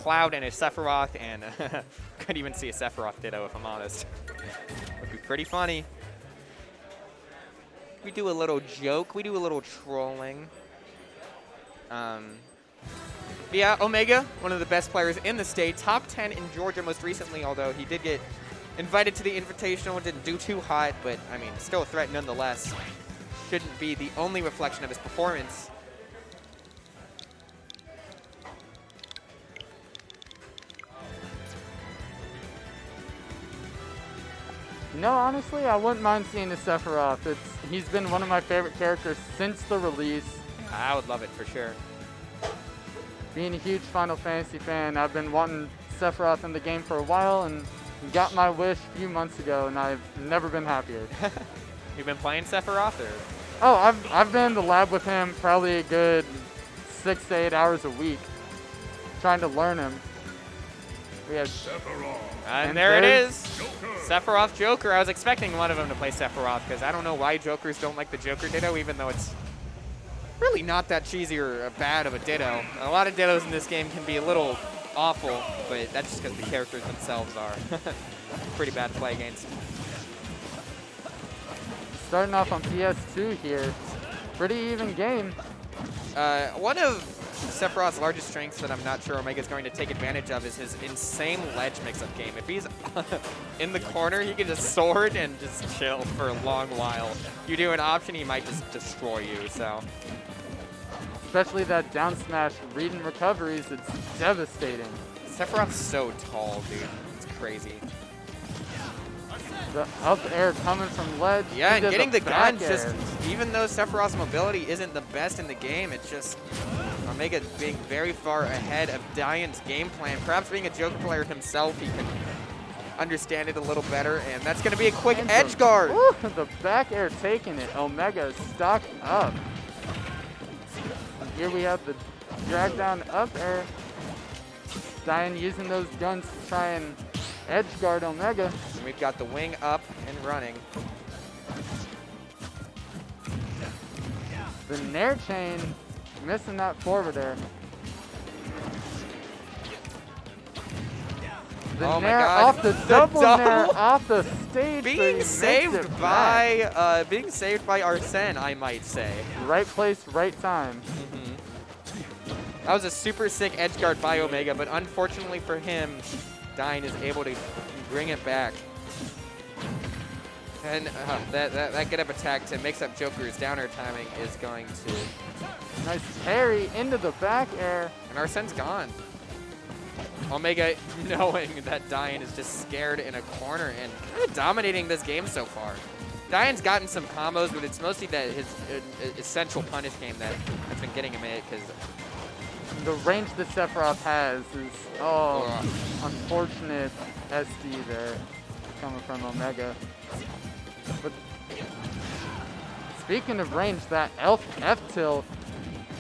Cloud and a Sephiroth, and could even see a Sephiroth Ditto if I'm honest. Would be pretty funny. We do a little joke. We do a little trolling. Yeah, Omega, one of the best players in the state. Top 10 in Georgia most recently, although he did get invited to the Invitational. Didn't do too hot, but, I mean, still a threat nonetheless. Shouldn't be the only reflection of his performance. No, honestly, I wouldn't mind seeing the Sephiroth. He's been one of my favorite characters since the release. I would love it for sure. Being a huge Final Fantasy fan, I've been wanting Sephiroth in the game for a while and got my wish a few months ago, and I've never been happier. You've been playing Sephiroth, or? Oh, I've been in the lab with him probably a good 6 to 8 hours a week, trying to learn him. We have Sephiroth. And there it is. Joker. Sephiroth Joker. I was expecting one of them to play Sephiroth because I don't know why Jokers don't like the Joker Ditto, even though it's really not that cheesy or bad of a Ditto. A lot of Dittos in this game can be a little awful, but that's just because the characters themselves are pretty bad to play against. Starting off on PS2 here. Pretty even game. One of Sephiroth's largest strengths that I'm not sure Omega's going to take advantage of is his insane ledge mix-up game. If he's in the corner, he can just sword and just chill for a long while. You do an option, he might just destroy you, so. Especially that down smash read and recoveries, it's devastating. Sephiroth's so tall, dude. It's crazy. The up air coming from ledge. Yeah, and getting the gun, air. just even though Sephiroth's mobility isn't the best in the game, it's just Omega being very far ahead of Daiyan's game plan. Perhaps being a Joker player himself, he can understand it a little better, and that's going to be a quick edge guard. Woo, the back air taking it. Omega stock up. And here we have the drag down up air. Daiyan using those guns to try and edge guard Omega. And we've got the wing up and running. The Nair chain, missing that forward air. The oh Nair my God. off the double Nair off the stage. Being saved by Arsene, I might say. Right place, right time. That was a super sick edge guard by Omega, but unfortunately for him, Daiyan is able to bring it back. And that get up attack to mix up Joker's downer timing is going to... Nice parry into the back air. And Arsene's gone. Omega knowing that Daiyan is just scared in a corner and kind of dominating this game so far. Daiyan's gotten some combos, but it's mostly that his essential punish game that has been getting him in it, because the range that Sephiroth has is, unfortunate SD there coming from Omega. But speaking of range, that F-tilt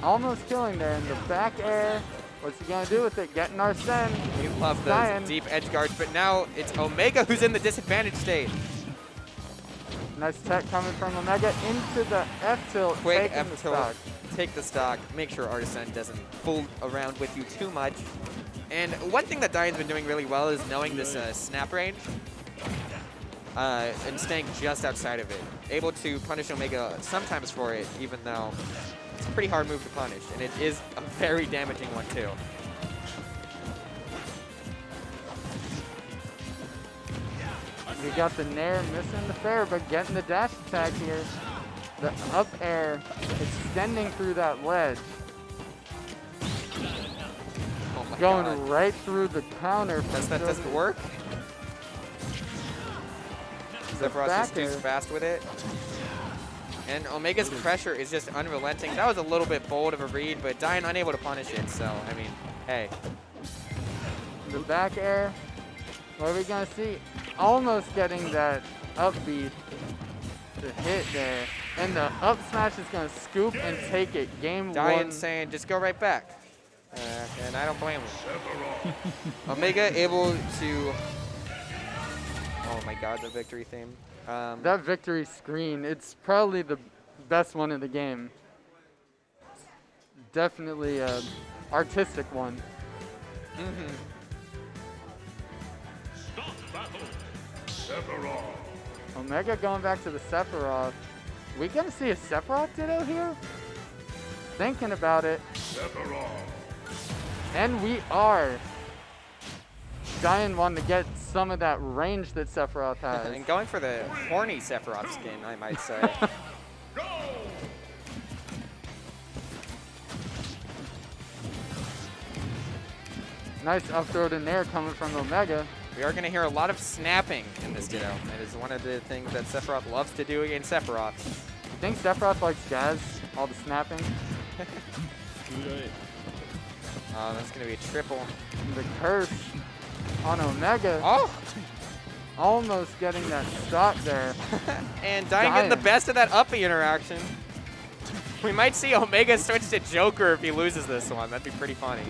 almost killing there in the back air. What's he going to do with it? Getting Arsene. We love those deep edge guards, but now it's Omega who's in the disadvantage state. Nice tech coming from Omega into the F-tilt. Quick F-tilt. Take the stock. Make sure Arsene doesn't fool around with you too much. And one thing that Daiyan's been doing really well is knowing this snap range and staying just outside of it. Able to punish Omega sometimes for it, even though it's a pretty hard move to punish. And it is a very damaging one, too. We got the Nair missing the fair, but getting the dash attack here. The up air extending through that ledge. Oh my Going God. right through the counter. That doesn't work. Sephiroth just too fast with it. And Omega's pressure is just unrelenting. That was a little bit bold of a read, but Daiyan unable to punish it, so, I mean, hey. The back air. What are we going to see? Almost getting that up beat to hit there. And the up smash is going to scoop and take it. Game Daiyan one. saying, just go right back. And I don't blame him. Omega able to... Oh my God, the victory theme. That victory screen, it's probably the best one in the game. Definitely an artistic one. Mm-hmm. Omega going back to the Sephiroth. We gonna see a Sephiroth Ditto here? Thinking about it. And we are. Daiyan wanting to get some of that range that Sephiroth has. And going for the horny Sephiroth skin, I might say. Nice up throw to Nair coming from Omega. We are going to hear a lot of snapping in this Ditto. It is one of the things that Sephiroth loves to do against Sephiroth. You think Sephiroth likes jazz? All the snapping? Oh, that's going to be a triple. And the curse on Omega. Oh! Almost getting that stop there. And Daiyan getting the best of that uppy interaction. We might see Omega switch to Joker if he loses this one. That'd be pretty funny.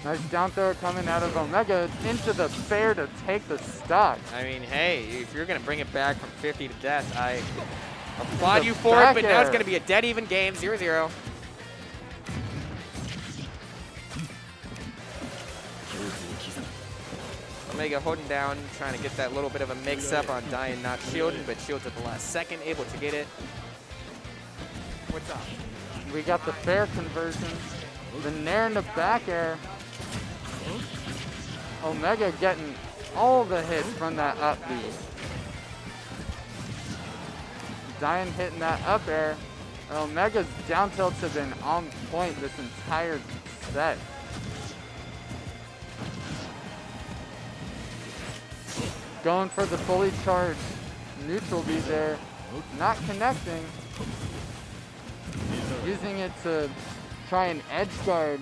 Nice down throw coming out of Omega into the fair to take the stock. I mean, hey, if you're going to bring it back from 50 to death, I applaud you for it, but now it's going to be a dead even game, 0-0. Omega holding down, trying to get that little bit of a mix-up on Daiyan not shielding, but shields at the last second, able to get it. What's up? We got the fair conversion. The Nair in the back air. Omega getting all the hits from that up B. Daiyan hitting that up air. And Omega's down tilts have been on point this entire set. Going for the fully charged neutral B there. Not connecting. Using it to try and edge guard.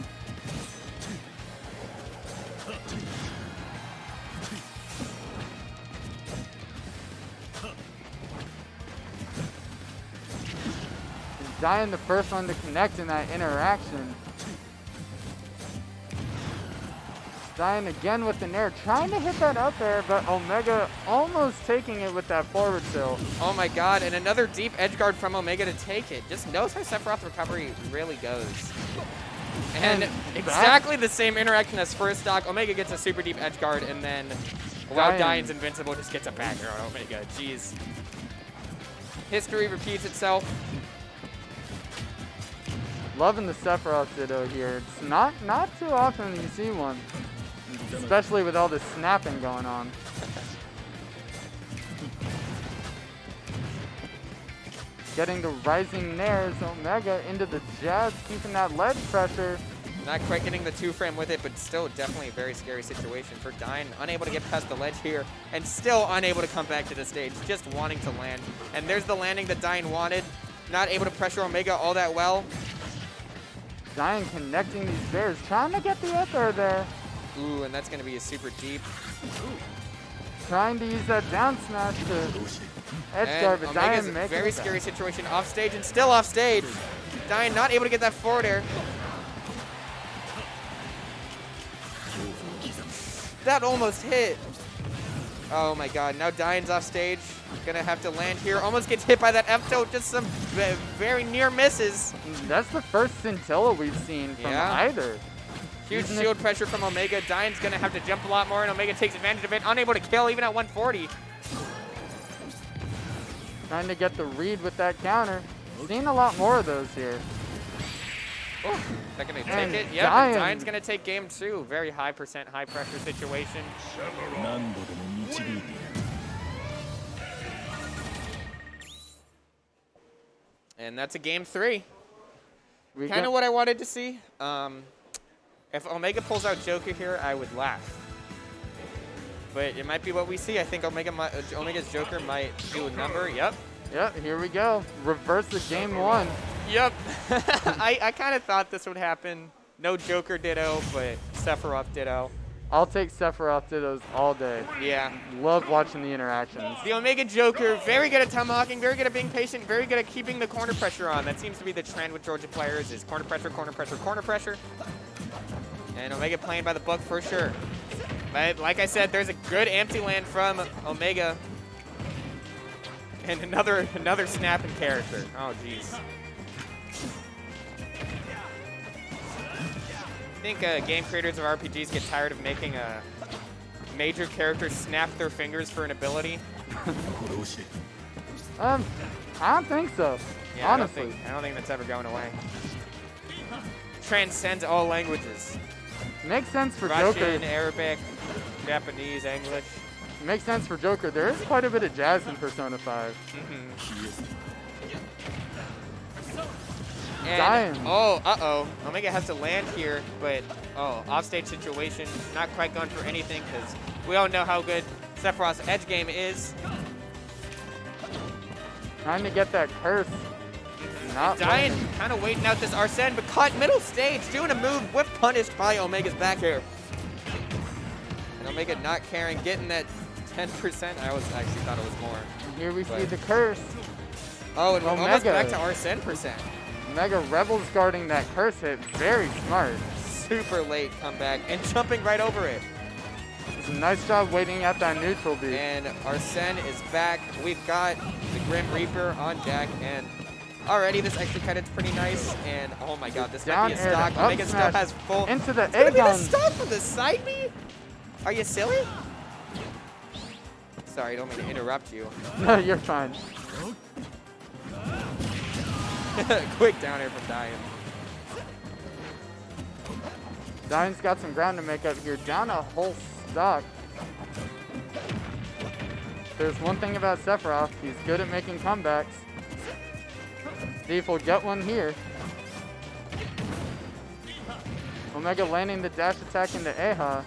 Daiyan the first one to connect in that interaction. Daiyan again with the Nair, trying to hit that up air, but Omega almost taking it with that forward tilt. Oh my god, and another deep edge guard from Omega to take it. Just knows how Sephiroth recovery really goes. And exactly the same interaction as first stock. Omega gets a super deep edge guard, and then while Daiyan's invincible, just gets a back air on Omega. Jeez. History repeats itself. Loving the Sephiroth Ditto here. It's not too often you see one, especially with all this snapping going on. Getting the rising Nairs, Omega into the jab, keeping that ledge pressure. Not quite getting the 2-frame with it, but still definitely a very scary situation for Daiyan. Unable to get past the ledge here, and still unable to come back to the stage, just wanting to land. And there's the landing that Daiyan wanted. Not able to pressure Omega all that well. Daiyan connecting these bears, trying to get the up air there. Ooh, and that's going to be a super deep. Trying to use that down smash to edge guard, but Omega's Daiyan a making very it scary situation off stage and still off stage. Daiyan not able to get that forward air. That almost hit. Oh my god, now Daiyan's off stage. Gonna have to land here. Almost gets hit by that F-tilt, just some very near misses. That's the first scintilla we've seen from either. Huge shield pressure from Omega. Daiyan's gonna have to jump a lot more, and Omega takes advantage of it. Unable to kill even at 140. Trying to get the read with that counter. Seen a lot more of those here. Oh, they're gonna take it. Yeah, Daiyan's gonna take game 2. Very high percent, high pressure situation. And that's a game 3. Kind of what I wanted to see. If Omega pulls out Joker here, I would laugh. But it might be what we see. I think Omega's Joker might do a number. Yep. Yep, here we go. Reverse the game 1. Yep. I kind of thought this would happen. No Joker Ditto, but Sephiroth Ditto. I'll take Sephiroth Dittos all day. Yeah. Love watching the interactions. The Omega Joker, very good at tomahawking, very good at being patient, very good at keeping the corner pressure on. That seems to be the trend with Georgia players is corner pressure, corner pressure, corner pressure. And Omega playing by the book for sure. But like I said, there's a good empty land from Omega. And another snapping character. Oh, jeez. think game creators of RPGs get tired of making a major character snap their fingers for an ability? I don't think so. Yeah, honestly. I don't think that's ever going away. Transcends all languages. Makes sense for Russian, Joker. Arabic, Japanese, English. Makes sense for Joker. There is quite a bit of jazz in Persona 5. And, Daiyan. oh, uh-oh. Omega has to land here, but, offstage situation. Not quite going for anything, because we all know how good Sephiroth's edge game is. Trying to get that curse. Not Daiyan working. kind of waiting out this Arsene, but caught middle stage, doing a move, whip punished by Omega's back air. And Omega not caring, getting that 10%. I actually thought it was more. Here we see the curse. Oh, and Omega. almost back to Arsene percent. Omega Rebels guarding that curse hit. Very smart. Super late comeback and jumping right over it. It's a nice job waiting at that neutral beat. And Arsene is back. We've got the Grim Reaper on deck, and already this extra credit's pretty nice. And oh my god, this might be a Down air stock. to Omega up still smash has full. into the It's gonna be the A-gun. stock for the side B? Are you silly? Sorry, I don't mean to interrupt you. No, you're fine. Quick down air from Daiyan. Daiyan's got some ground to make up here. Down a whole stock. There's one thing about Sephiroth. He's good at making comebacks. See if we'll get one here. Omega landing the dash attack into Aha.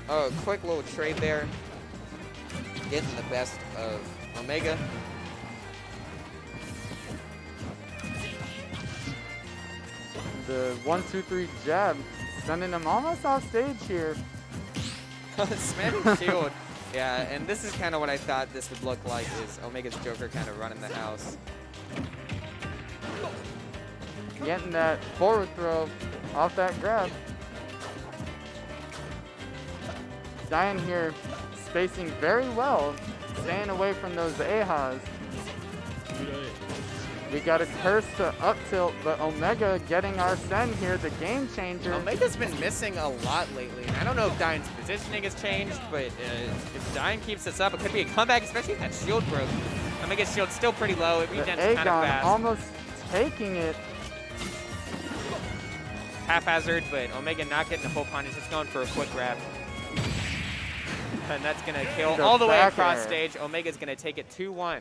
Oh, quick little trade there. Getting the best of Omega. The 1-2-3 jab, sending him almost off stage here. Spamming shield. Yeah, and this is kind of what I thought this would look like, is Omega's Joker kind of running the house. Getting that forward throw off that grab. Daiyan here spacing very well, staying away from those Ahas. We got a curse to up tilt, but Omega getting Arsene here, the game changer. Omega's been missing a lot lately. I don't know if Daiyan's positioning has changed, but if Daiyan keeps this up, it could be a comeback, especially if that shield broke. Omega's shield's still pretty low. It The regens kind of A-gun fast. almost taking it. Haphazard, but Omega not getting the full punish, just going for a quick grab. And that's going to kill The all the way back across air. stage. Omega's going to take it 2-1.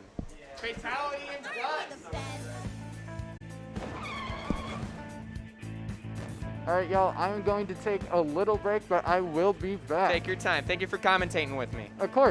Fatality and done. All right, y'all, I'm going to take a little break, but I will be back. Take your time. Thank you for commentating with me. Of course.